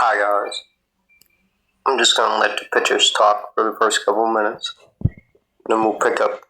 Hi guys. I'm just gonna let the pictures talk for the first couple of minutes. Then we'll pick up.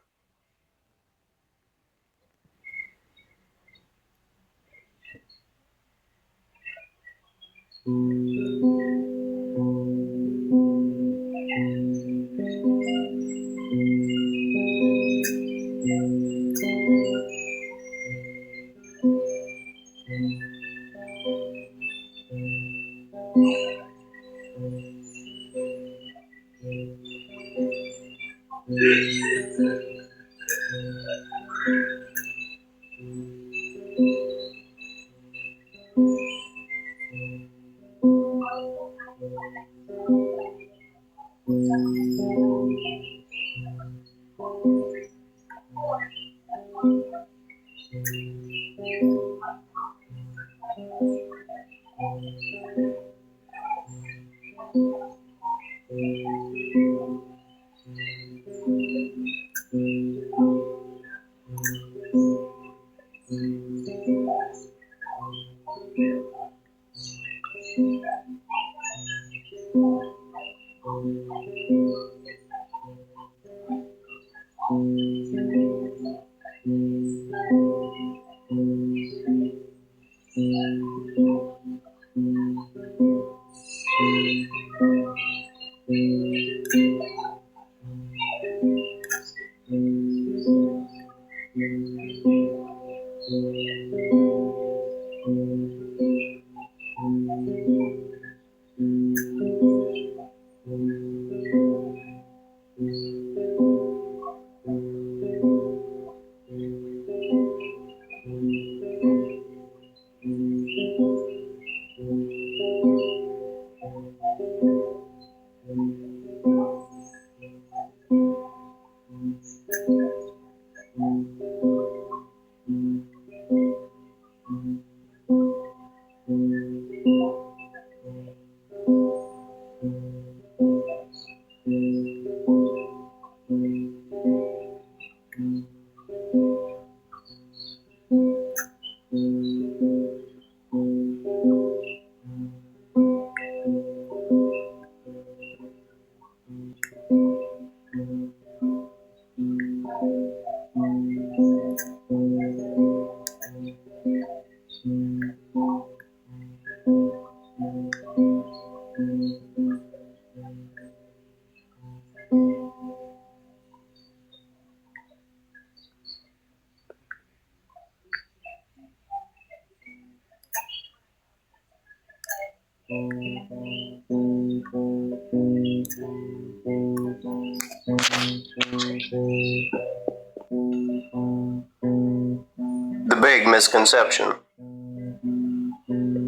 The Big Misconception.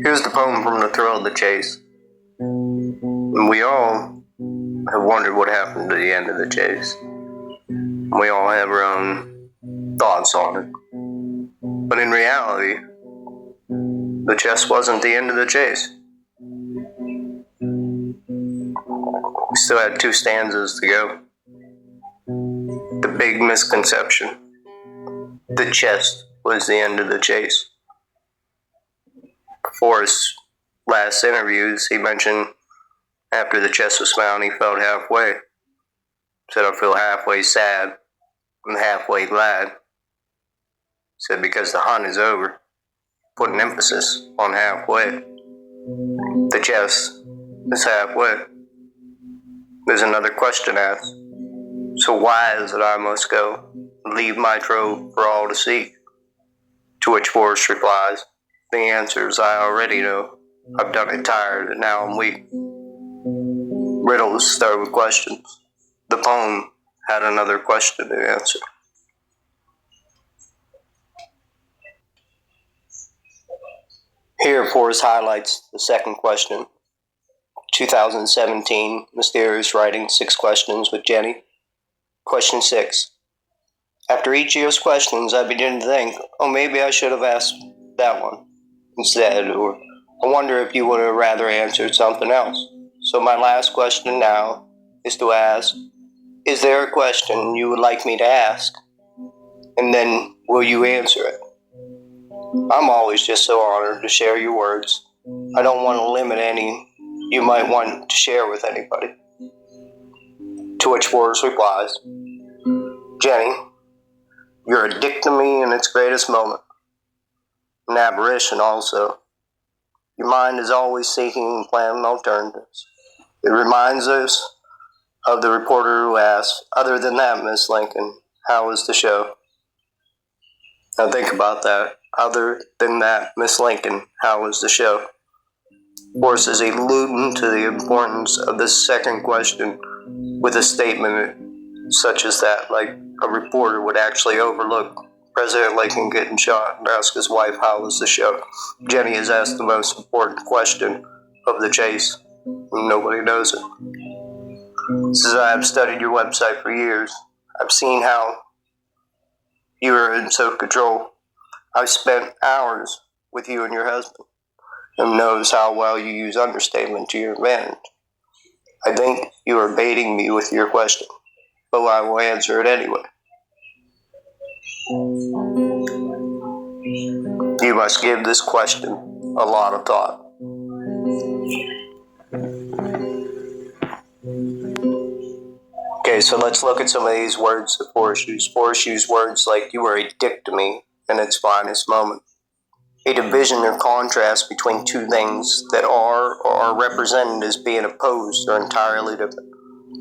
Here's the poem from The Thrill of the Chase. We all have wondered what happened to the end of the chase. We all have our own thoughts on it. But in reality, the chase wasn't the end of the chase. We still had 2 stanzas to go. The Big Misconception. The chest was the end of the chase. Forrest's last interviews, he mentioned after the chest was found, he felt halfway. Said, I feel halfway sad and halfway glad. Said, because the hunt is over. Put an emphasis on halfway. The chest is halfway. There's another question asked. So why is it I must go and leave my trove for all to seek? To which Forrest replies, the answers I already know. I've done it tired and now I'm weak. Riddles start with questions. The poem had another question to answer. Here Forrest highlights the second question. 2017, Mysterious Writing, 6 Questions with Jenny. Question 6. After each year's questions, I begin to think, maybe I should have asked that one instead, or I wonder if you would have rather answered something else. So my last question now is to ask, is there a question you would like me to ask? And then will you answer it? I'm always just so honored to share your words. I don't want to limit any you might want to share with anybody. To which Forrest replies, Jenny, you're a dick to me in its greatest moment. An aberration also. Your mind is always seeking and planning alternatives. It reminds us of the reporter who asked, other than that, Miss Lincoln, how was the show? Now think about that. Other than that, Miss Lincoln, how was the show? Forrest is alluding to the importance of this second question with a statement such as that, like a reporter would actually overlook President Lincoln getting shot and ask his wife, how was the show? Jenny has asked the most important question of the chase, and nobody knows it. Says, I have studied your website for years. I've seen how you are in self-control. I've spent hours with you and your husband, and knows how well you use understatement to your advantage. I think you are baiting me with your question, but I will answer it anyway. You must give this question a lot of thought. Okay, so let's look at some of these words that Forrest used. Forrest used words like, you are a dick to me in its finest moment. A division or contrast between two things that are or are represented as being opposed or entirely different.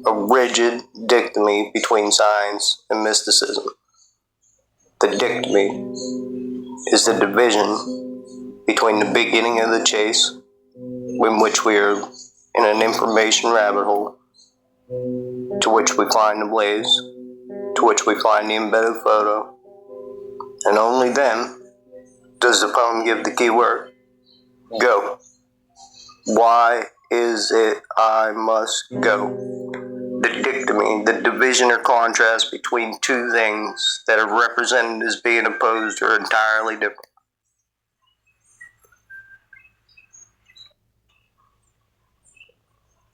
A rigid dichotomy between science and mysticism. The dichotomy is the division between the beginning of the chase, in which we are in an information rabbit hole, to which we find the blaze, to which we find the embedded photo, and only then does the poem give the key word, go. Why is it I must go? The dichotomy, the division or contrast between two things that are represented as being opposed or entirely different.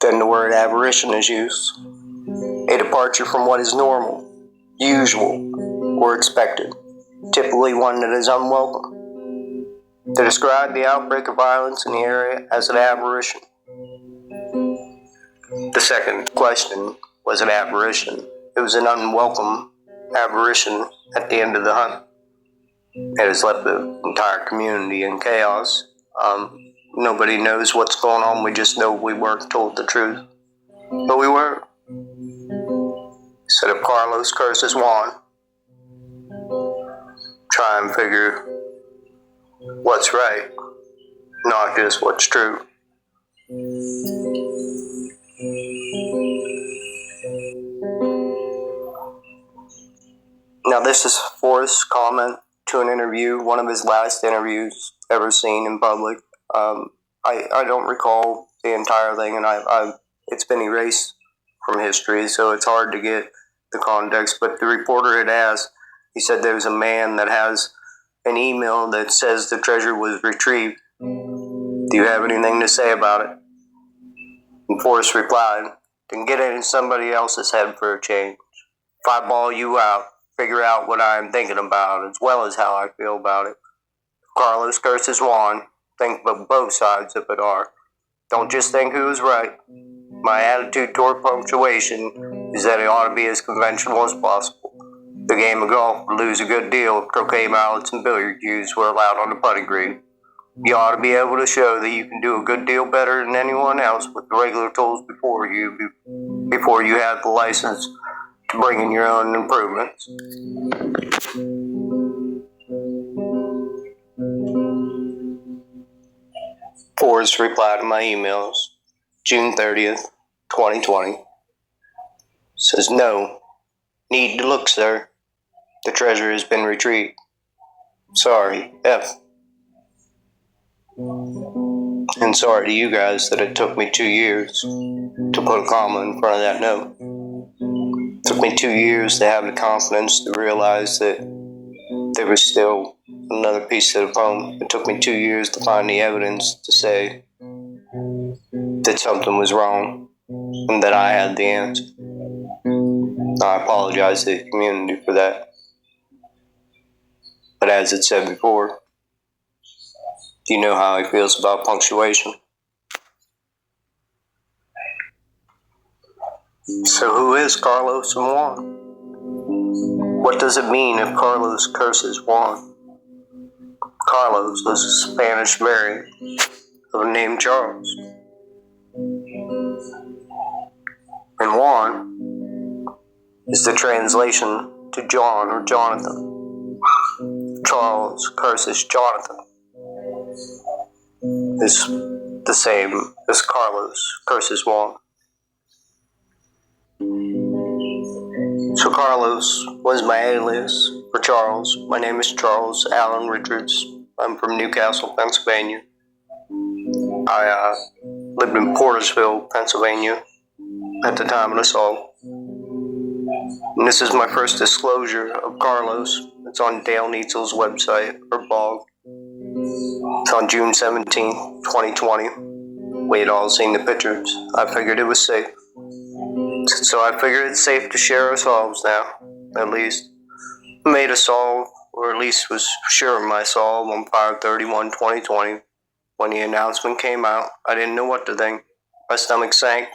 Then the word aberration is used. A departure from what is normal, usual, or expected, typically one that is unwelcome. To describe the outbreak of violence in the area as an aberration. The second question was an aberration. It was an unwelcome aberration at the end of the hunt. It has left the entire community in chaos. Nobody knows what's going on. We just know we weren't told the truth. But we were. Instead of Carlos curses Juan, try and figure what's right, not just what's true. Now this is Forrest's comment to an interview, one of his last interviews ever seen in public. I don't recall the entire thing, and it's been erased from history, so it's hard to get the context. But the reporter had asked, he said there's a man that has an email that says the treasure was retrieved. Do you have anything to say about it? And Forrest replied, then get it in somebody else's head for a change. If I ball you out, figure out what I am thinking about as well as how I feel about it. Carlos curses Juan, think what both sides of it are. Don't just think who is right. My attitude toward punctuation is that it ought to be as conventional as possible. The game of golf would lose a good deal if croquet mallets and billiard cues were allowed on the putting green. You ought to be able to show that you can do a good deal better than anyone else with the regular tools before you have the license to bring in your own improvements. Forrest replied to my emails, June 30th, 2020. Says, no. Need to look, sir. The treasure has been retrieved. Sorry, F. And sorry to you guys that it took me 2 years to put a comma in front of that note. It took me 2 years to have the confidence to realize that there was still another piece of the poem. It took me 2 years to find the evidence to say that something was wrong and that I had the answer. I apologize to the community for that. But as it said before, you know how he feels about punctuation. So who is Carlos and Juan? What does it mean if Carlos curses Juan? Carlos was a Spanish variant of a name Charles. And Juan is the translation to John or Jonathan. Charles curses Jonathan is the same as Carlos curses Juan. So Carlos was my alias for Charles. My name is Charles Allen Richards. I'm from Newcastle, Pennsylvania. I lived in Portersville, Pennsylvania at the time of the assault. And this is my first disclosure of Carlos. It's on Dale Neitzel's website or blog. It's on June 17th, 2020. We had all seen the pictures. I figured it was safe. So I figured it's safe to share ourselves now, at least. Made us all, or at least was sure of myself on 5/31/2020. When the announcement came out, I didn't know what to think. My stomach sank.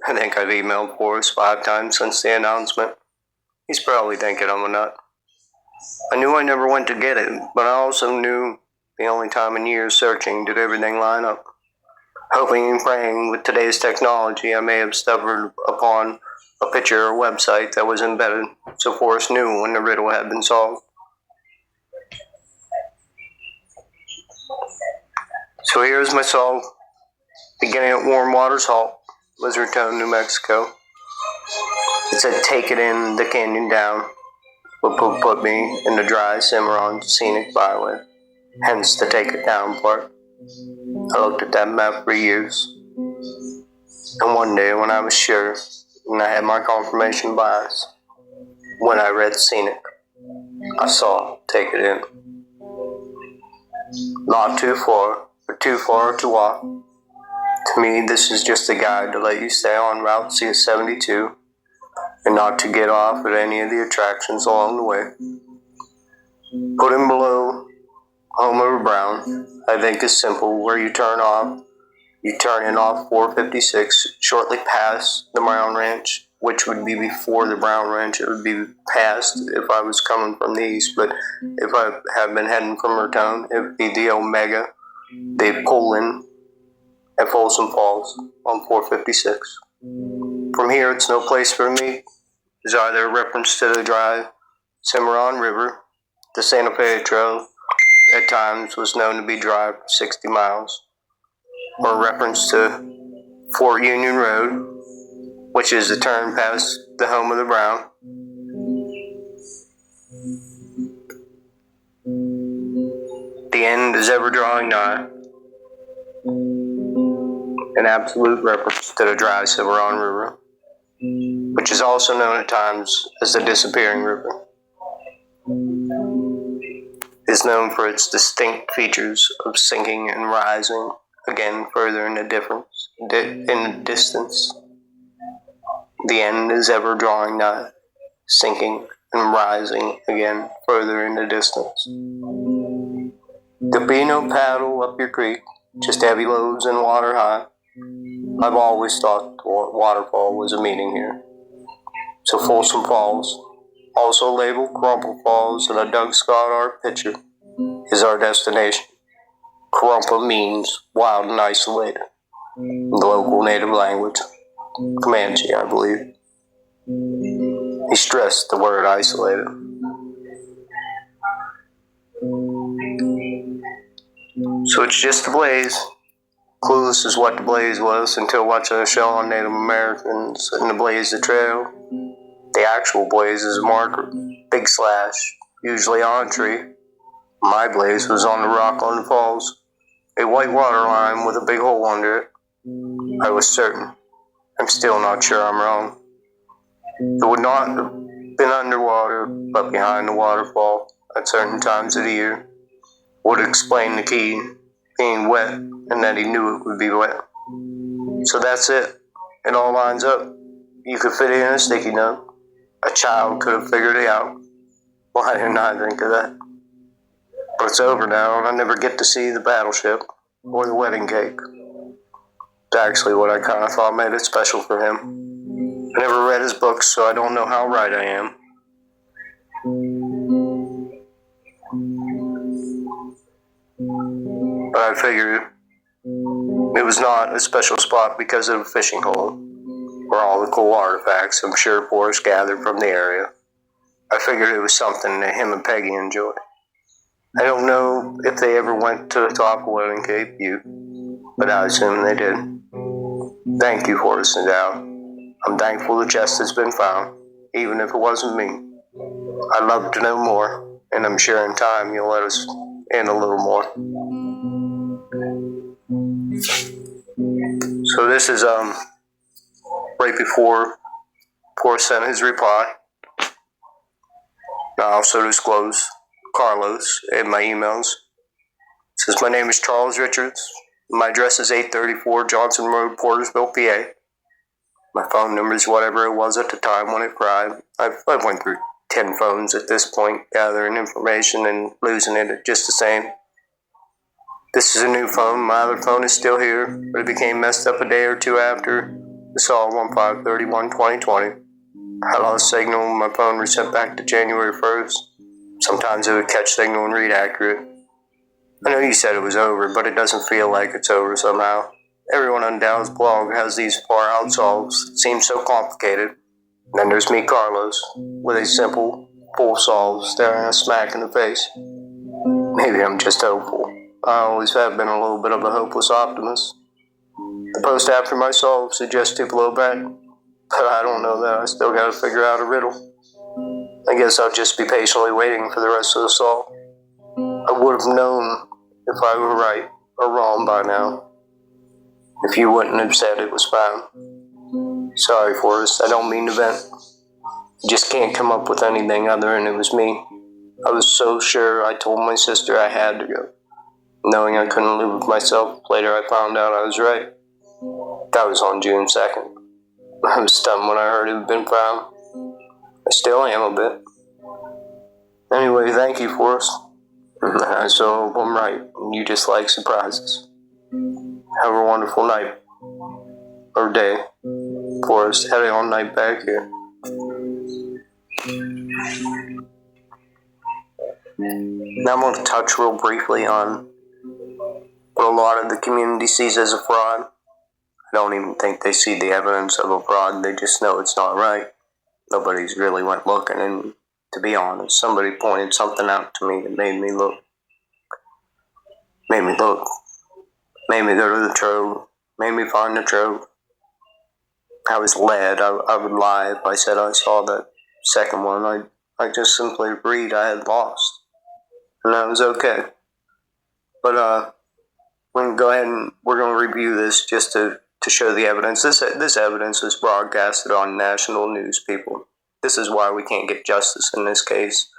I think I've emailed Forrest 5 times since the announcement. He's probably thinking I'm a nut. I knew I never went to get it, but I also knew the only time in years searching did everything line up. Hoping and praying with today's technology, I may have stumbled upon a picture or website that was embedded, so Forrest knew when the riddle had been solved. So here's myself, beginning at Warm Waters Halt, Lizardtown, New Mexico. It said, "Take it in, the canyon down," would put me in the dry Cimarron scenic byway, hence the take it down part. I looked at that map for years, and one day when I was sure, and I had my confirmation bias, when I read scenic, I saw take it in. Not too far, but too far to walk. To me, this is just a guide to let you stay on Route C72 and not to get off at any of the attractions along the way. Putting below Homer Brown, I think is simple, where you turn in off 456 shortly past the Brown Ranch, which would be before the Brown Ranch. It would be past if I was coming from the east, but if I have been heading from Raton, it would be the Omega. They pull in at Folsom Falls on 456. From here, it's no place for me. There's either a reference to the dry Cimarron River, the Santa Fe Trail, at times was known to be dry for 60 miles, or a reference to Fort Union Road, which is the turn past the home of the Brown. The end is ever drawing nigh. An absolute reference to the dry Cimarron River, which is also known at times as the Disappearing River. Is known for its distinct features of sinking and rising again further in the distance. The end is ever drawing nigh, sinking and rising again further in the distance. There'll be no paddle up your creek, just heavy loads and water high. I've always thought the waterfall was a meaning here. So Folsom Falls, also labeled Crumple Falls in a Doug Scott art picture, is our destination. Crumple means wild and isolated in the local native language, Comanche, I believe. He stressed the word isolated. So it's just a blaze. Clueless as what the blaze was until watching a show on Native Americans and the blaze the trail. The actual blaze is a marker, big slash, usually on a tree. My blaze was on the rock on the falls, a white water line with a big hole under it. I was certain. I'm still not sure I'm wrong. It would not have been underwater, but behind the waterfall at certain times of the year. Would explain the key being wet and that he knew it would be wet. So that's it. It all lines up. You could fit it in a sticky note. A child could have figured it out. Why didn't I think of that? But it's over now, and I never get to see the battleship or the wedding cake. It's actually what I kind of thought made it special for him. I never read his books, so I don't know how right I am. But I figured it was not a special spot because of a fishing hole or all the cool artifacts I'm sure Forrest gathered from the area. I figured it was something that him and Peggy enjoyed. I don't know if they ever went to the top of Whaling Cape View, but I assume they did. Thank you, Forrest and Dow. I'm thankful the chest has been found, even if it wasn't me. I'd love to know more, and I'm sure in time you'll let us in a little more. So this is right before Forrest sent his reply. I also disclose Carlos in my emails. It says, my name is Charles Richards. My address is 834 Johnson Road, Portersville, PA. My phone number is whatever it was at the time when it cried. I went through 10 phones at this point, gathering information and losing it just the same. This is a new phone. My other phone is still here, but it became messed up a day or two after the Saw 15/31/2020. I lost signal when my phone was sent back to January 1st. Sometimes it would catch signal and read accurate. I know you said it was over, but it doesn't feel like it's over somehow. Everyone on Dow's blog has these far-out solves that seem so complicated. And then there's me, Carlos, with a simple, full solve staring us smack in the face. Maybe I'm just hopeful. I always have been a little bit of a hopeless optimist. The post after my solve suggests to blow back, but I don't know that. I still gotta figure out a riddle. I guess I'll just be patiently waiting for the rest of the solve. I would have known if I were right or wrong by now, if you wouldn't have said it was found. Sorry, Forrest, I don't mean to vent. I just can't come up with anything other than it was me. I was so sure I told my sister I had to go. Knowing I couldn't live with myself, later I found out I was right. That was on June 2nd. I was stunned when I heard it had been found. I still am a bit. Anyway, thank you, Forrest. I so hope I'm right, and you just like surprises. Have a wonderful night. Or day. Forrest, heading on night back here. Now I'm going to touch real briefly on what a lot of the community sees as a fraud. I don't even think they see the evidence of a fraud, they just know it's not right. Nobody's really went looking, and to be honest, somebody pointed something out to me that made me look. Made me go to the trove, made me find the trove. I was led. I would lie if I said I saw that second one. I just simply agreed I had lost, and that was okay. But we're going to go ahead and we're going to review this just to show the evidence. This evidence was broadcasted on national news, people. This is why we can't get justice in this case.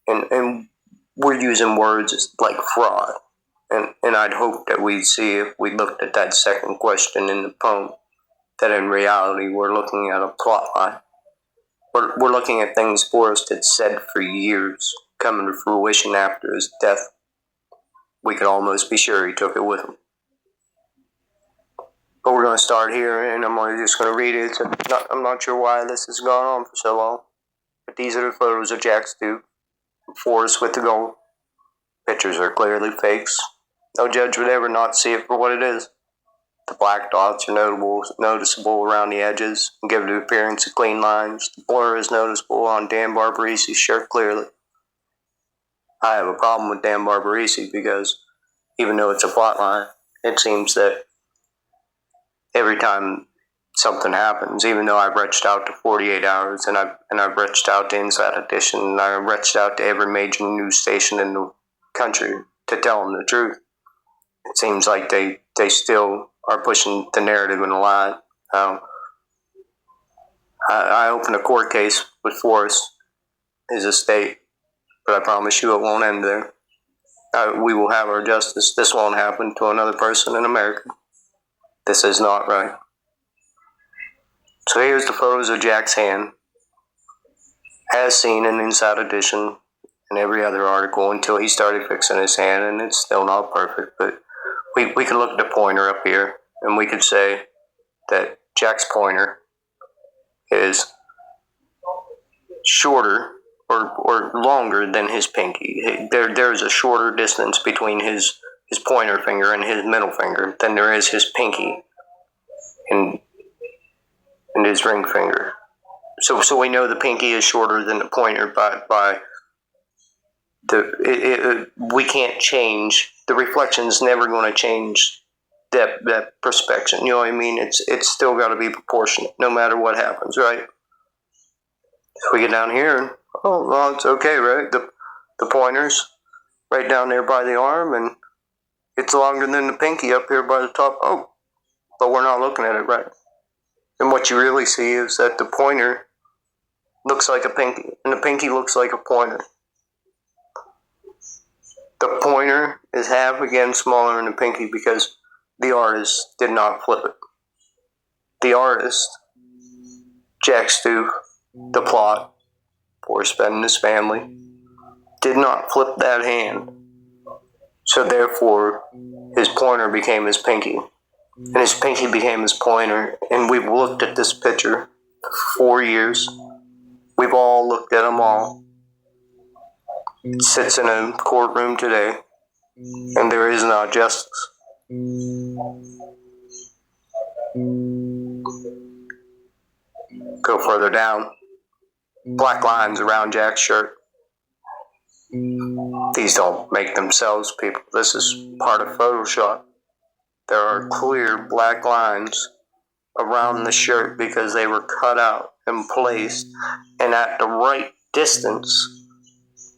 And we're using words like fraud. And I'd hope that we'd see, if we looked at that second question in the poem, that in reality we're looking at a plot line. We're looking at things Forrest had said for years coming to fruition after his death. We could almost be sure he took it with him. But we're going to start here, and I'm just going to read it. I'm not sure why this has gone on for so long, but these are the photos of Jack's Duke, Forrest with the gold. Pictures are clearly fakes. No judge would ever not see it for what it is. The black dots are noticeable around the edges and give the appearance of clean lines. The blur is noticeable on Dan Barbarisi's shirt clearly. I have a problem with Dan Barbarisi because even though it's a plot line, it seems that every time something happens, even though I've reached out to 48 Hours and I've reached out to Inside Edition and I've reached out to every major news station in the country to tell them the truth, it seems like they still are pushing the narrative and the lie. I opened a court case with Forrest, his estate, but I promise you it won't end there. We will have our justice. This won't happen to another person in America. This is not right. So here's the photos of Jack's hand, as seen in Inside Edition and every other article until he started fixing his hand, and it's still not perfect, but we can look at the pointer up here, and we could say that Jack's pointer is shorter or longer than his pinky. There's a shorter distance between his pointer finger and his middle finger than there is his pinky and his ring finger. So we know the pinky is shorter than the pointer by we can't change, the reflection's never going to change that perspection. You know what I mean? It's still got to be proportionate no matter what happens, right? So we get down here and, oh, well, it's okay, right? The pointer's right down there by the arm, and it's longer than the pinky up here by the top. Oh, but we're not looking at it right. And what you really see is that the pointer looks like a pinky, and the pinky looks like a pointer. The pointer is half again smaller than the pinky because the artist did not flip it. The artist, Jack Stu, the plot, Forrest Fenn and his family, did not flip that hand. So therefore, his pointer became his pinky, and his pinky became his pointer. And we've looked at this picture for 4 years. We've all looked at them all. It sits in a courtroom today, and there is not justice. Go further down. Black lines around Jack's shirt. These don't make themselves, people. This is part of Photoshop. There are clear black lines around the shirt because they were cut out and placed, and at the right distance.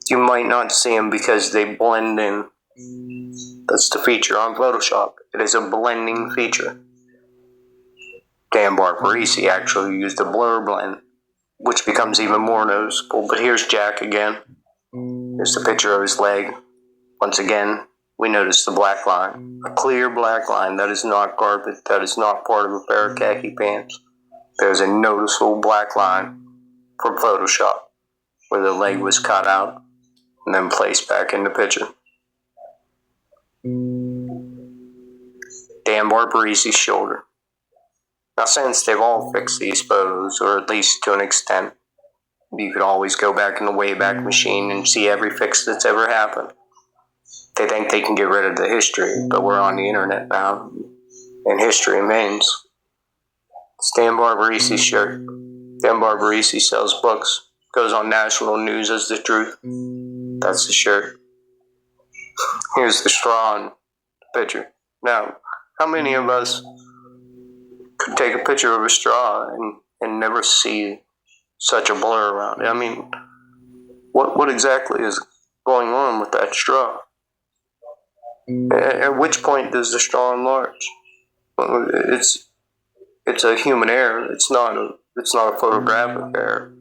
You might not see them because they blend in. That's the feature on Photoshop. It is a blending feature. Dan Barbarisi actually used a blur blend, which becomes even more noticeable. But here's Jack again. Here's the picture of his leg. Once again, we notice the black line. A clear black line. That is not carpet. That is not part of a pair of khaki pants. There's a noticeable black line from Photoshop where the leg was cut out and then placed back in the picture. Dan Barbarisi's shoulder. Now, since they've all fixed these photos, or at least to an extent, you could always go back in the Wayback Machine and see every fix that's ever happened. They think they can get rid of the history, but we're on the internet now, and history remains. It's Dan Barbarisi's shirt. Dan Barbarisi sells books, goes on national news as the truth. That's the shirt. Here's the straw in the picture. Now, how many of us could take a picture of a straw and never see such a blur around it? I mean, what exactly is going on with that straw? At which point does the straw enlarge? It's a human error. It's not a photographic error.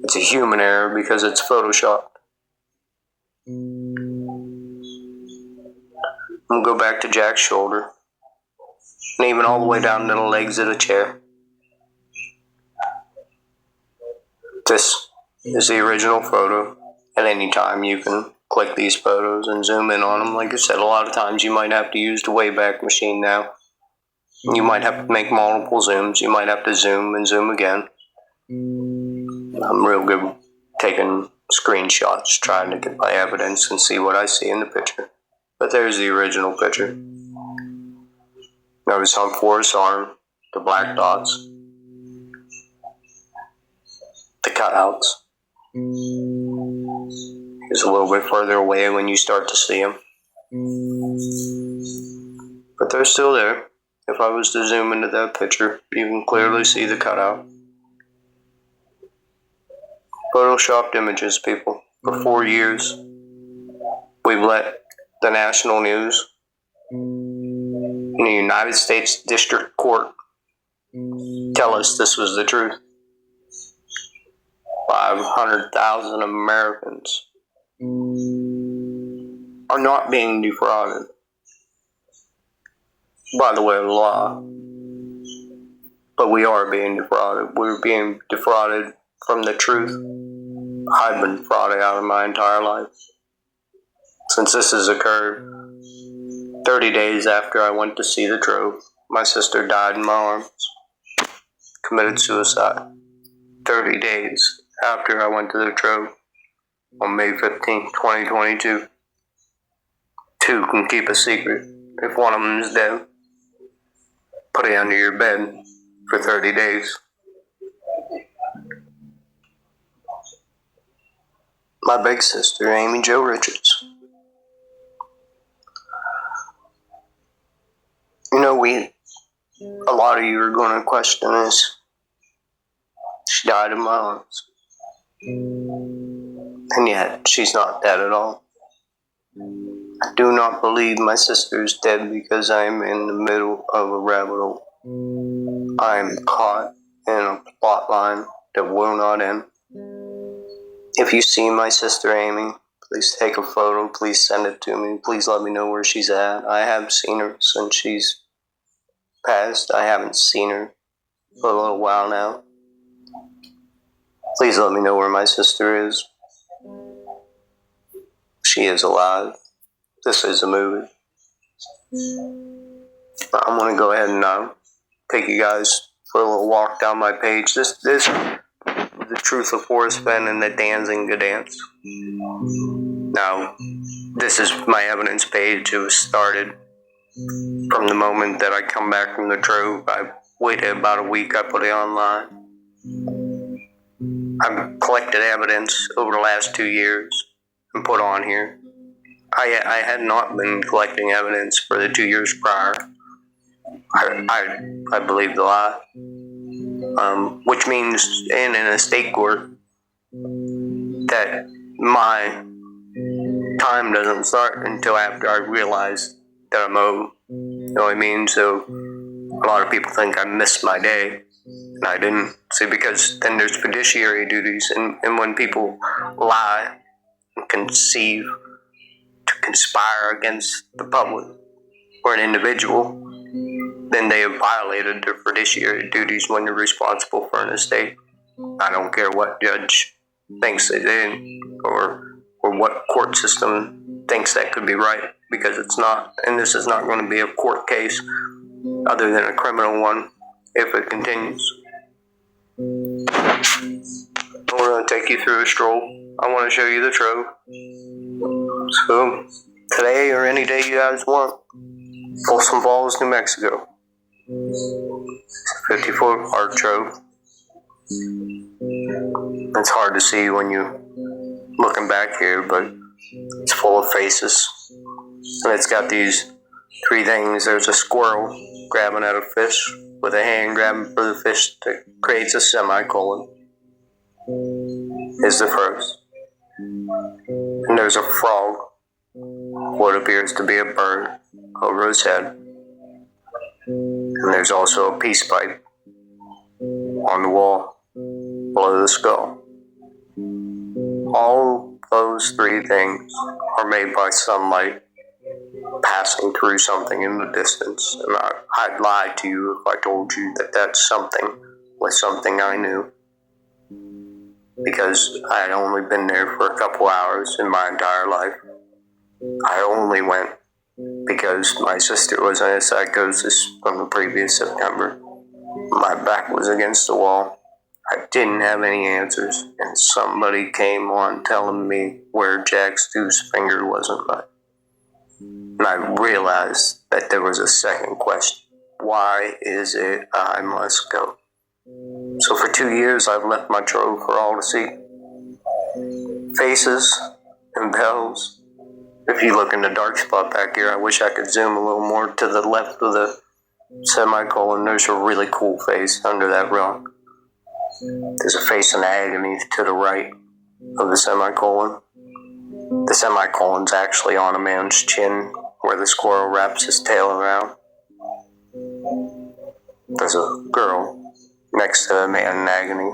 It's a human error because it's photoshopped. We'll go back to Jack's shoulder, and even all the way down to the legs of the chair. This is the original photo. At any time, you can click these photos and zoom in on them. Like I said, a lot of times you might have to use the Wayback Machine now. You might have to make multiple zooms. You might have to zoom and zoom again. I'm real good with taking screenshots, trying to get my evidence and see what I see in the picture. But there's the original picture. Notice on Forrest's arm, the black dots, the cutouts. He's a little bit further away when you start to see them. But they're still there. If I was to zoom into that picture, you can clearly see the cutout. Photoshopped images, people. For 4 years, we've let the national news in the United States District Court tell us this was the truth. 500,000 Americans are not being defrauded by the way of the law, but we are being defrauded. We're being defrauded from the truth. I've been defrauded out of my entire life. Since this has occurred, 30 days after I went to see the trove, my sister died in my arms, committed suicide. 30 days after I went to the Trove on May 15th, 2022. Two can keep a secret. If one of them is dead, put it under your bed for 30 days. My big sister, Amy Jo Richards. You know, a lot of you are going to question this. She died in my arms. And yet, she's not dead at all. I do not believe my sister is dead because I am in the middle of a rabbit hole. I am caught in a plot line that will not end. If you see my sister Amy, please take a photo, please send it to me, please let me know where she's at. I have seen her since she's passed. I haven't seen her for a little while now. Please let me know where my sister is. She is alive. This is a movie. I'm going to go ahead and take you guys for a little walk down my page. This is the truth of Forrest Fenn and the Danzig Gdanze. Now, this is my evidence page. It was started from the moment that I come back from the Trove. I waited about a week. I put it online. I've collected evidence over the last 2 years and put on here. I had not been collecting evidence for the 2 years prior. I believe the lie. Which means in an estate court that my time doesn't start until after I realize that I'm owed. You know what I mean? So a lot of people think I missed my day, and I didn't. See, because then there's fiduciary duties, and when people lie and conceive to conspire against the public or an individual, then they have violated their fiduciary duties when they're responsible for an estate. I don't care what judge thinks they did, or what court system thinks that could be right, because it's not. And this is not going to be a court case other than a criminal one if it continues. We're going to take you through a stroll. I want to show you the Trove. So, today or any day you guys want, Folsom Falls, New Mexico. 50-foot art Trove. It's hard to see when you're looking back here, but it's full of faces. And it's got these 3 things. There's a squirrel grabbing at a fish with a hand grabbing for the fish that creates a semicolon. Is the first. And there's a frog, what appears to be a bird, over his head. And there's also a peace pipe on the wall below the skull. All those 3 things are made by sunlight passing through something in the distance. And I'd lie to you if I told you that that something was something I knew, because I had only been there for a couple hours in my entire life. I only went because my sister was in a psychosis from the previous September. My back was against the wall. I didn't have any answers, and somebody came on telling me where Jack Stew's finger wasn't right. And I realized that there was a second question. Why is it I must go? So for 2 years, I've left my Trove for all to see. Faces and bells. If you look in the dark spot back here, I wish I could zoom a little more to the left of the semicolon. There's a really cool face under that rock. There's a face in agony to the right of the semicolon. The semicolon's actually on a man's chin where the squirrel wraps his tail around. There's a girl next to a man in agony,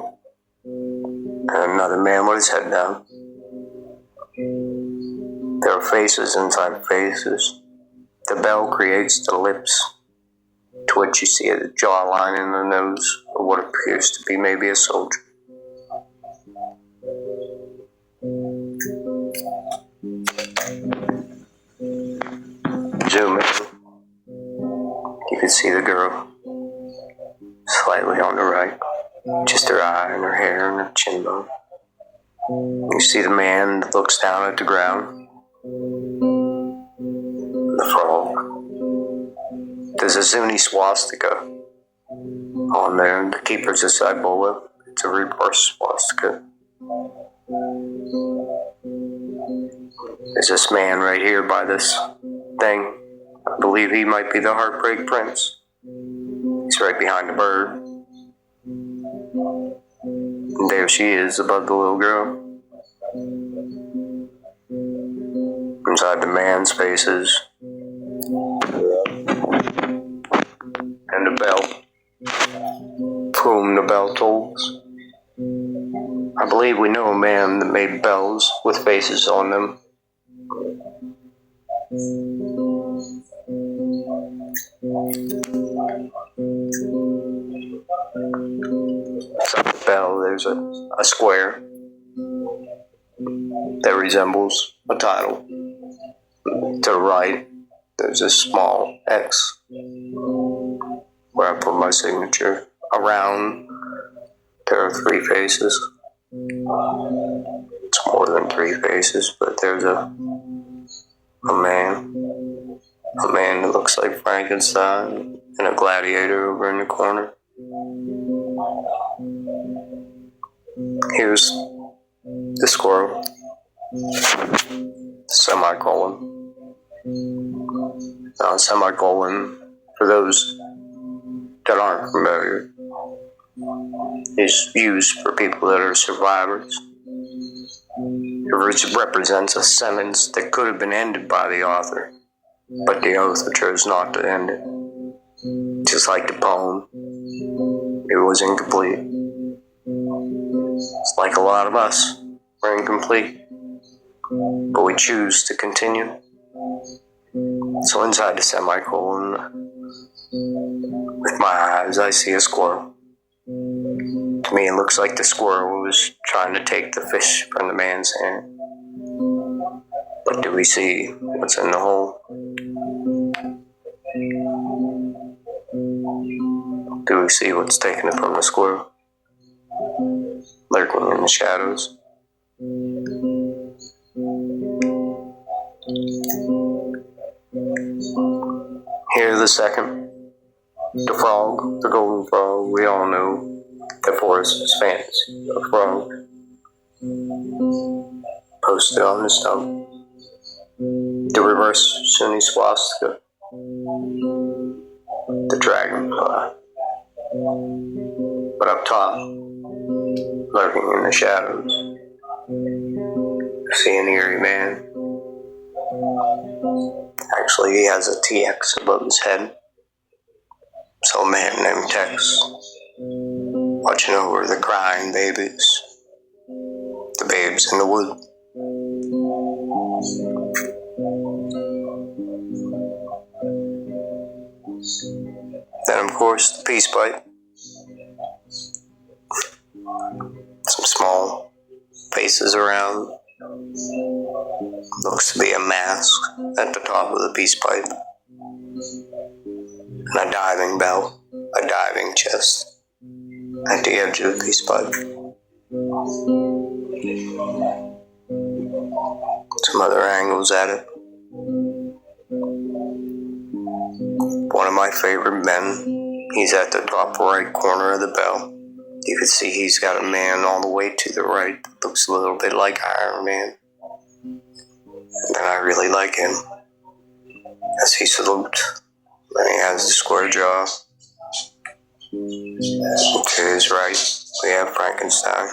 and another man with his head down. There are faces inside faces. The bell creates the lips, to which you see a jawline and the nose of what appears to be maybe a soldier. Zoom in. You can see the girl slightly on the right. just her eye and her hair and her chin bone. You see the man that looks down at the ground. The frog. There's a Zuni swastika on there. The keeper's a symbol. It's a reverse swastika. There's this man right here by this thing. I believe he might be the Heartbreak Prince. He's right behind the bird. And there she is above the little girl. Inside the man's faces. And the bell. Whom the bell tolls. I believe we know a man that made bells with faces on them. Inside the bell, there's a square that resembles a title. To the right, there's a small X where I put my signature. Around, there are 3 faces. It's more than 3 faces, but there's a man that looks like Frankenstein, and a gladiator over in the corner. Here's the squirrel. Semicolon. Now, semicolon, for those that aren't familiar, is used for people that are survivors. It represents a sentence that could have been ended by the author, but the author chose not to end it. Just like the poem, it was incomplete. It's like a lot of us, we're incomplete, but we choose to continue. So inside the semicolon, with my eyes, I see a squirrel. To me, it looks like the squirrel was trying to take the fish from the man's hand. But do we see what's in the hole? Do we see what's taking it from the squirrel? Lurking in the shadows. Here's the second. The frog, the golden frog. We all know that Forrest Fenn, a frog, posted on the stump. The reverse Sunni swastika. The dragonfly. But up top, lurking in the shadows, I see an eerie man. Actually, he has a TX above his head. So a man named Tex, watching over the crying babies, the babes in the wood. Then, of course, the peace pipe. Some small faces around. Looks to be a mask at the top of the peace pipe. And a diving bell, a diving chest at the edge of the peace pipe. Some other angles at it. One of my favorite men, he's at the top right corner of the bell. You can see he's got a man all the way to the right that looks a little bit like Iron Man. And I really like him as he salutes. And he has the square jaw. To his right, we have Frankenstein.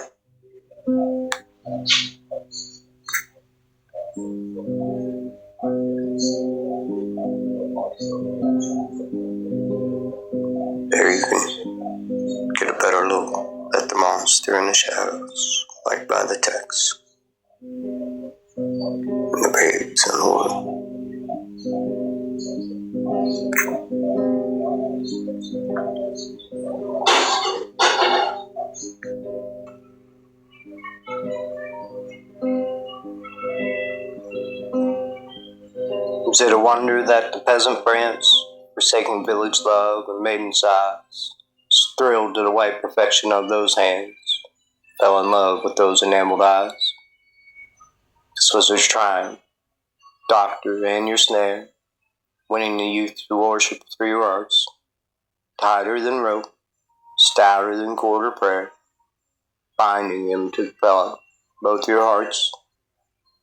There you can get a better look at the monster in the shadows, like by the text. And the babes in the wood. Is it a wonder that the peasant France, forsaking village love and maiden sighs, thrilled to the white perfection of those hands, fell in love with those enameled eyes. This was his triumph, doctor and your snare, winning the youth to worship through your arts, tighter than rope, stouter than cord or prayer, binding him to fellow, both your hearts,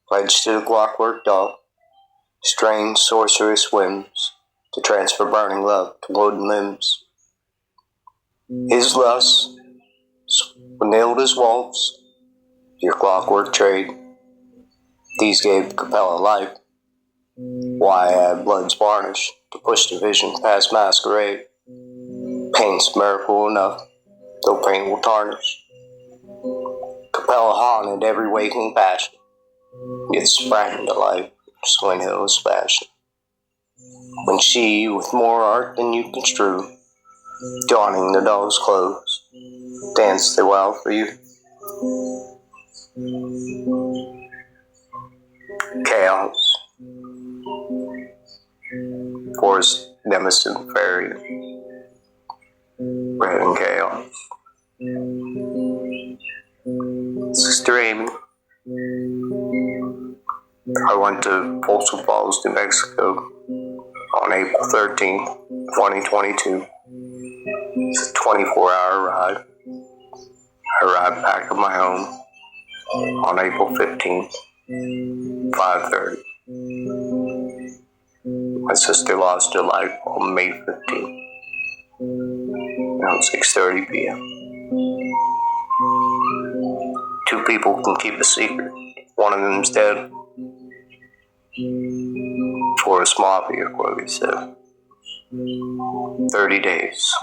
pledged to the clockwork doll, strange sorcerous whims, to transfer burning love to golden limbs. His lusts nailed his waltz, your clockwork trade. These gave Capella life. Why add blood's varnish to push the vision past masquerade? Paint's miracle enough, though paint will tarnish. Capella haunted every waking passion, yet sprang into life when it was fashion. When she, with more art than you construe, donning the doll's clothes, danced the while for you. Chaos. Forrest Fenn Fairy. Red and chaos. Sister Amy. I went to Folsom Falls, New Mexico on April 13th, 2022. It's a 24-hour ride. I arrived back at my home on April 15th, 5:30. My sister lost her life on May 15th, around 6:30 p.m. 2 people can keep a secret. One of them's dead. Forrest Mafia quote, he said. 30 days.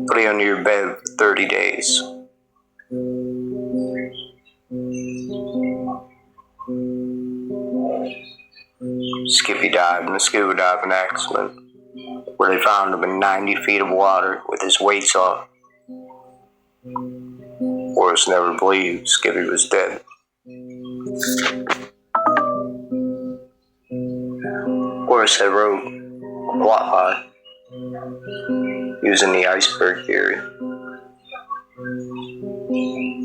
Put it under your bed for 30 days. Skippy died in a scuba diving accident where they found him in 90 feet of water with his weights off. Forrest never believed Skippy was dead. Forrest had wrote a plot line using the iceberg theory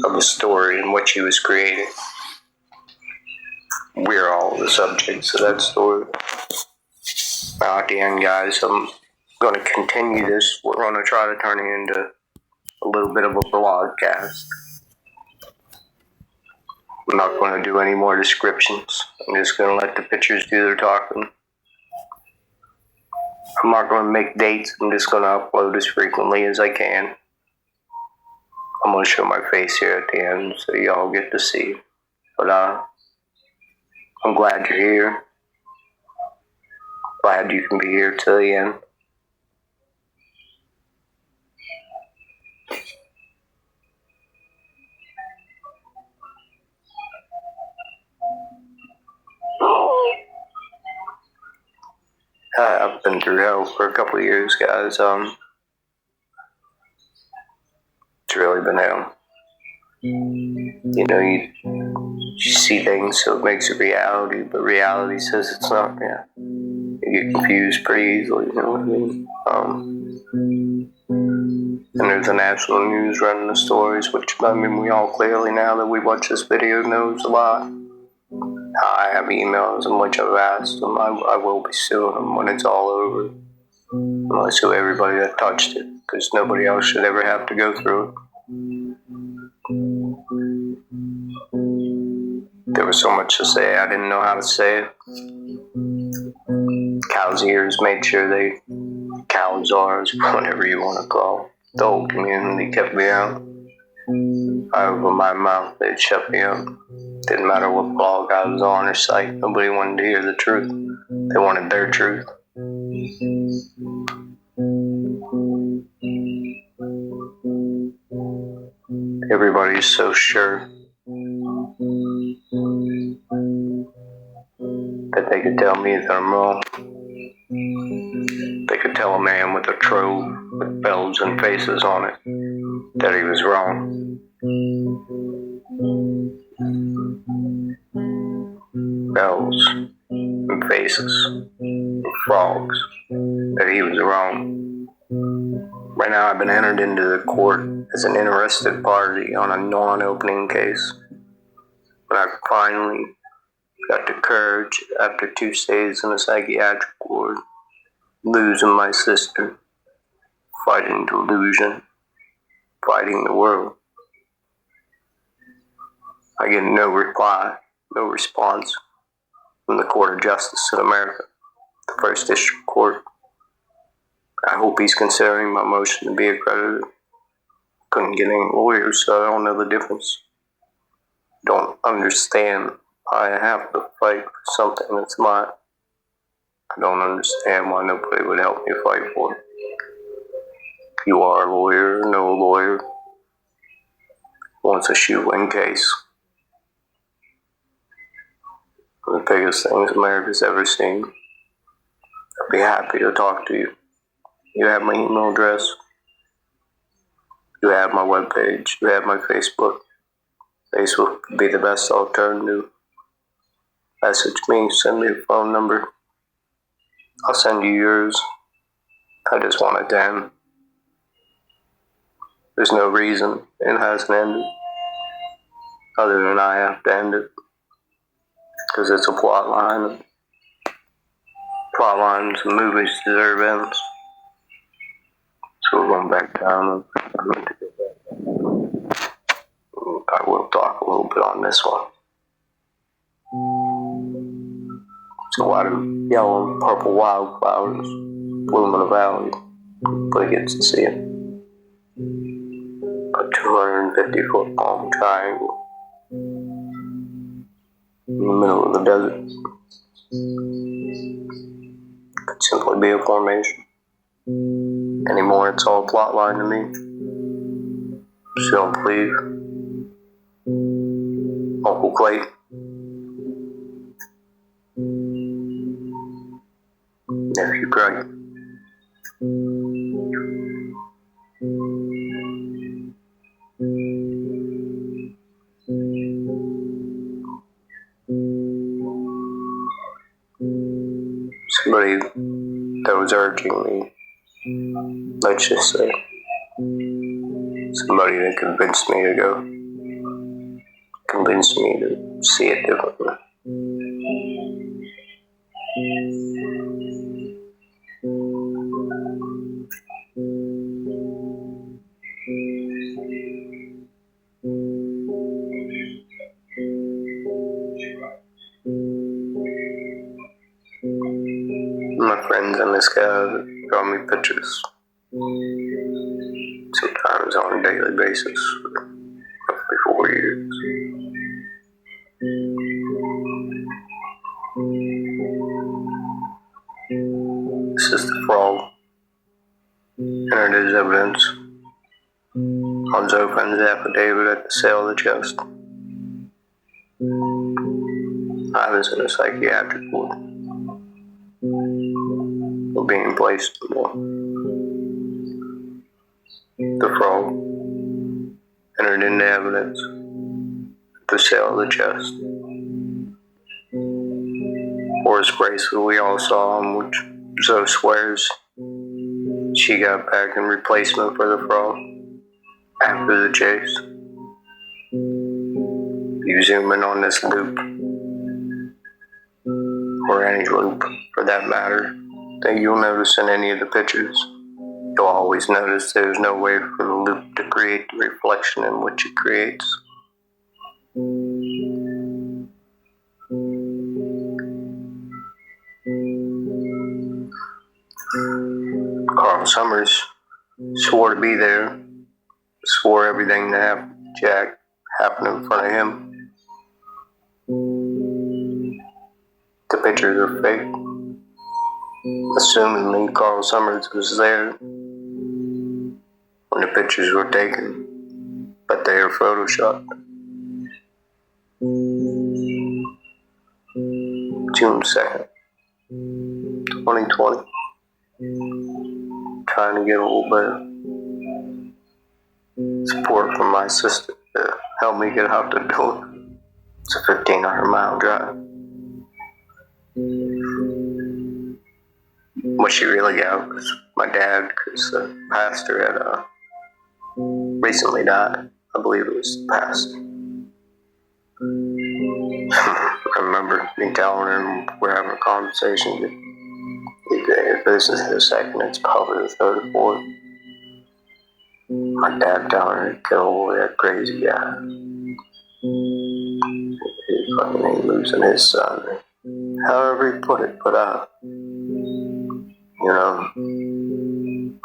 of the story in which he was creating. We're all the subjects of that story. Now at the end, guys, I'm going to continue this. We're going to try to turn it into a little bit of a Vlodcast. I'm not going to do any more descriptions. I'm just going to let the pictures do their talking. I'm not going to make dates. I'm just going to upload as frequently as I can. I'm going to show my face here at the end so y'all get to see. But I'm glad you're here. Glad you can be here till the end. I've been through hell for a couple of years, guys. It's really been hell. You know, you see things so it makes it reality, but reality says it's not. Yeah, you get confused pretty easily. You know what I mean? And there's a national news running the stories, which I mean we all clearly now that we watch this video knows a lot. I have emails in which I've asked them. I will be suing them when it's all over. I'm going to sue everybody that touched it, because nobody else should ever have to go through it. There was so much to say, I didn't know how to say it. Cow's ears made sure cow's ours, whatever you want to call it. The whole community kept me out. I opened my mouth, they'd shut me up. Didn't matter what blog I was on or site, nobody wanted to hear the truth. They wanted their truth. Everybody's so sure that they could tell me that I'm wrong. They could tell a man with a trove with bells and faces on it that he was wrong. Bells and faces and frogs, that he was wrong. Right now I've been entered into the court as an interested party on a non-opening case. But I finally got the courage after 2 stays in a psychiatric ward, losing my sister, fighting delusion, fighting the world. I get no reply, no response from the Court of Justice in America, the First District Court. I hope he's considering my motion to be accredited. Couldn't get any lawyers, so I don't know the difference. Don't understand why I have to fight for something that's mine. I don't understand why nobody would help me fight for it. You are a lawyer, no lawyer wants a shoe-in case. One of the biggest things America's ever seen. I'd be happy to talk to you. You have my email address. You have my webpage. You have my Facebook. Facebook would be the best alternative. Message me, send me a phone number. I'll send you yours. I just want it to end. There's no reason it hasn't ended, other than I have to end it. Because it's a plot line. Plot lines and movies deserve ends. So we're going back down. I will talk a little bit on this one. It's a lot of yellow and purple wildflowers bloom in the valley. Nobody gets to see it. A 250-foot long triangle in the middle of the desert. Could simply be a formation. Anymore, it's all a plot line to me. So don't believe Uncle Clay. Nephew Craig. Somebody that was urging me, let's just say, somebody that convinced me to go, convinced me to see it differently. My friends in this guy draw me pictures, sometimes on a daily basis, for roughly 4 years. This is the frog. Entered as evidence on Zofran's affidavit at the sale of the chest. I was in a psychiatric ward. We're being placed in one. The frog entered into evidence at the sale of the chest. Forrest bracelet we all saw him, which Zoe swears she got back in replacement for the frog after the chase. You zoom in on this loop, or any loop for that matter, that you'll notice in any of the pictures. You'll always notice there's no way for the loop to create the reflection in which it creates. Carl Summers swore to be there, swore everything that happened to Jack happened in front of him. The pictures are fake. Assumingly, Carl Summers was there when the pictures were taken, but they are photoshopped. June 2nd, 2020. Trying to get a little bit of support from my sister to help me get out the door. It's a 1,500-mile drive. what she really got was my dad, because the pastor had recently died. I believe it was the pastor. I remember me telling him we're having a conversation. If this is the second, it's probably the third or fourth. My dad telling her to kill that crazy guy. He fucking ain't losing his son. However he put it, but you know,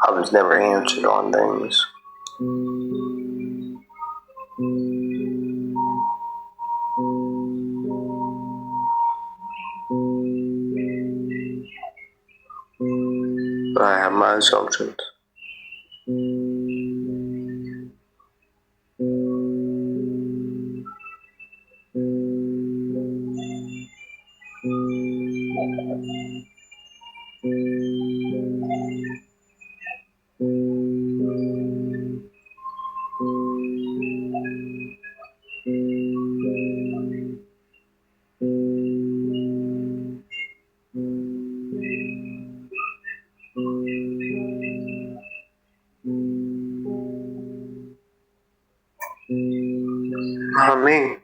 I was never answered on things. But I have my assumptions. Not me.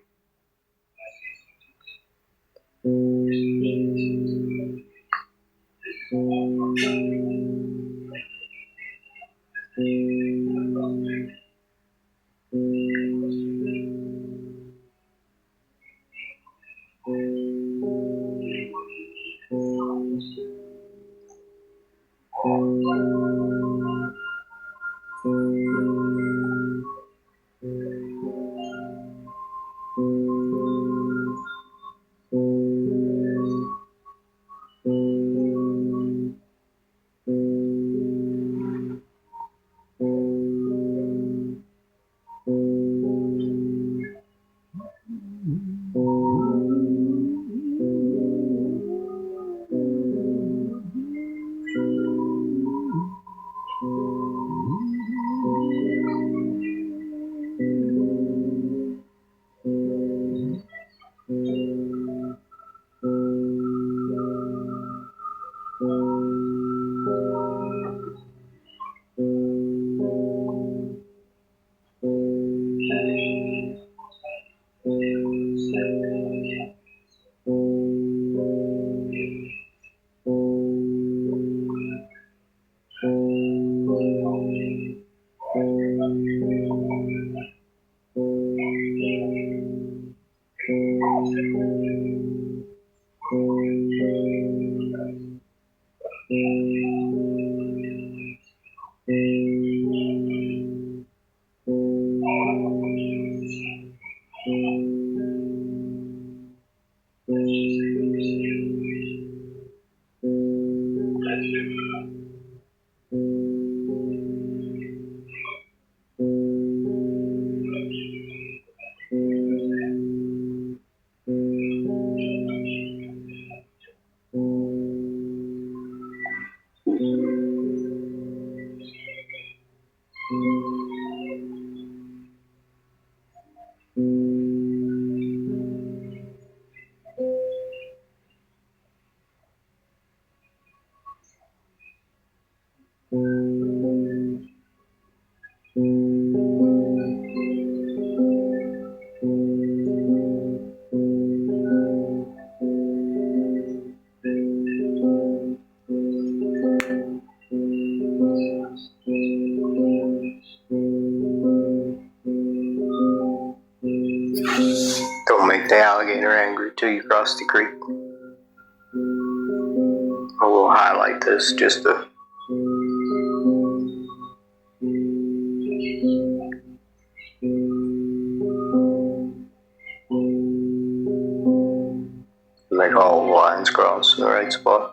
Don't make the alligator angry till you cross the creek. I will highlight this just to make all the lines cross in the right spot.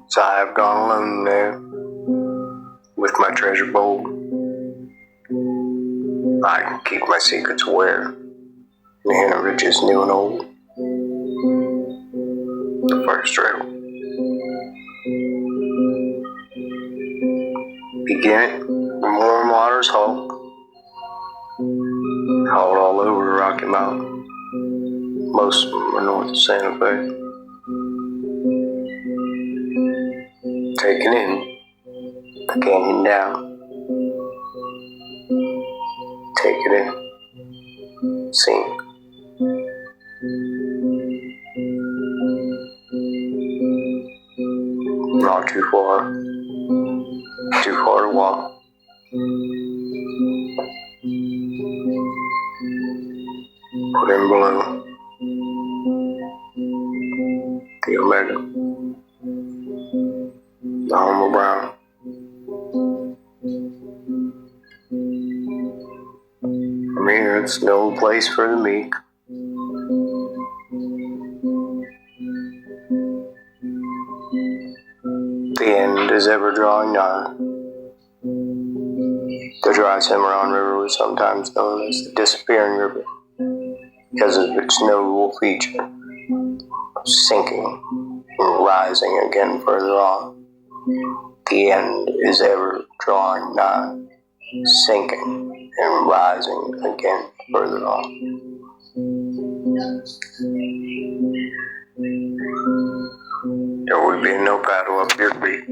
So I have gone alone there with my treasure bowl. I can keep my secrets aware. The inner riches new and old. The first trail. Begin from warm waters hauled all over the Rocky Mountain. Most of them are north of Santa Fe. Taken in, the canyon down. Take it in, sing. Not too far to walk. Put in below the Omega, the Homer Brown. From here, it's no place for the meek. The end is ever drawing nigh. The dry Cimarron River was sometimes known as the Disappearing River because of its notable feature of sinking and rising again further on. The end is ever drawing nigh, sinking and rising again further on. There would be no paddle up your creek.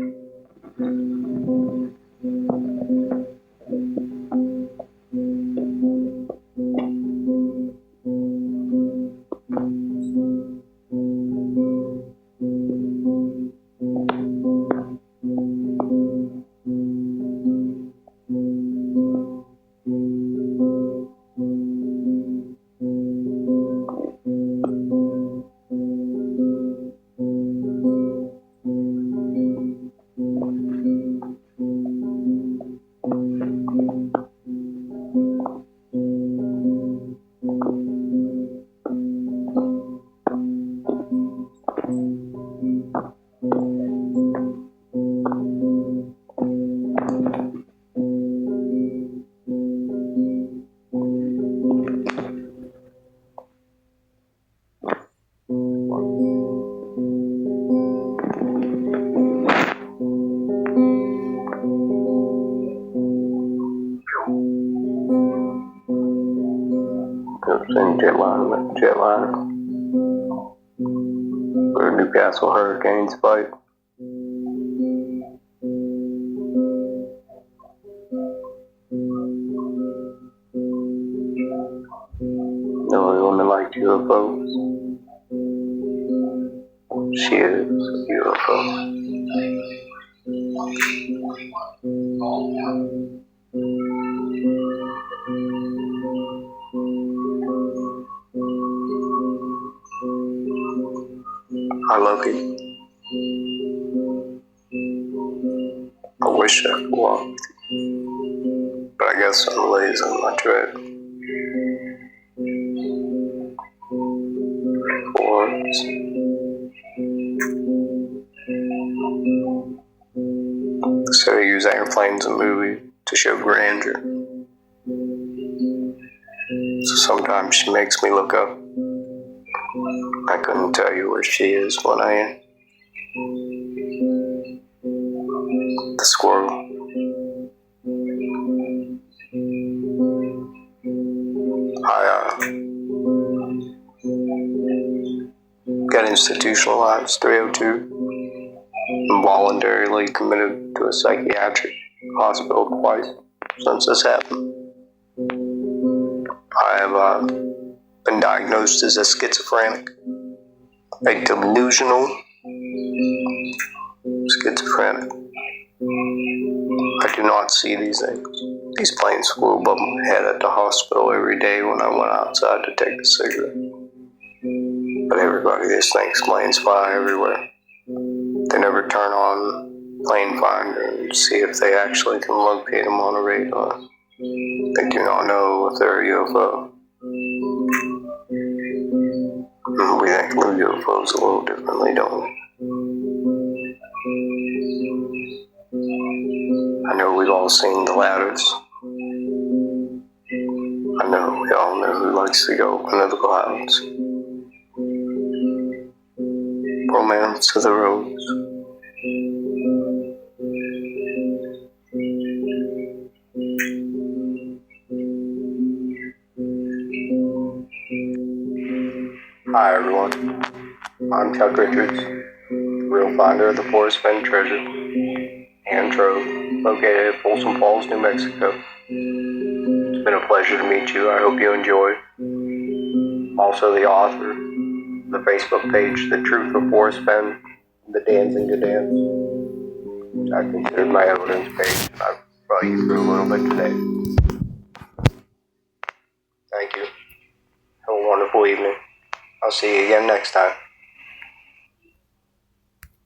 Jetliner. Where Newcastle Hurricanes fight. No woman liked UFOs. She is a UFO. I love you. I wish I could walk with you, but I got some lays on my tread. Forms. So they use airplanes in movies to show grandeur. So sometimes she makes me look up. I couldn't tell you where she is when I am. The squirrel. I got institutionalized 302 and voluntarily committed to a psychiatric hospital twice since this happened. I have been diagnosed as a schizophrenic, a delusional schizophrenic. I do not see these things. These planes flew above my head at the hospital every day when I went outside to take a cigarette. But everybody just thinks planes fly everywhere. They never turn on plane finder and see if they actually can locate them on a radar. They do not know if they're a UFO. We think of UFOs a little differently, don't we? I know we've all seen the ladders. I know we all know who likes to go into the clouds. Romance of the roads. Hi everyone, I'm Chuck Richards, real finder of the Forrest Fenn treasure and trove located at Folsom Falls, New Mexico. It's been a pleasure to meet you. I hope you enjoy. I'm also the author of the Facebook page, The Truth of Forrest Fenn, the Danzig, Gdanze, which I consider my evidence page. I've brought you through a little bit today. Thank you. Have a wonderful evening. I'll see you again next time.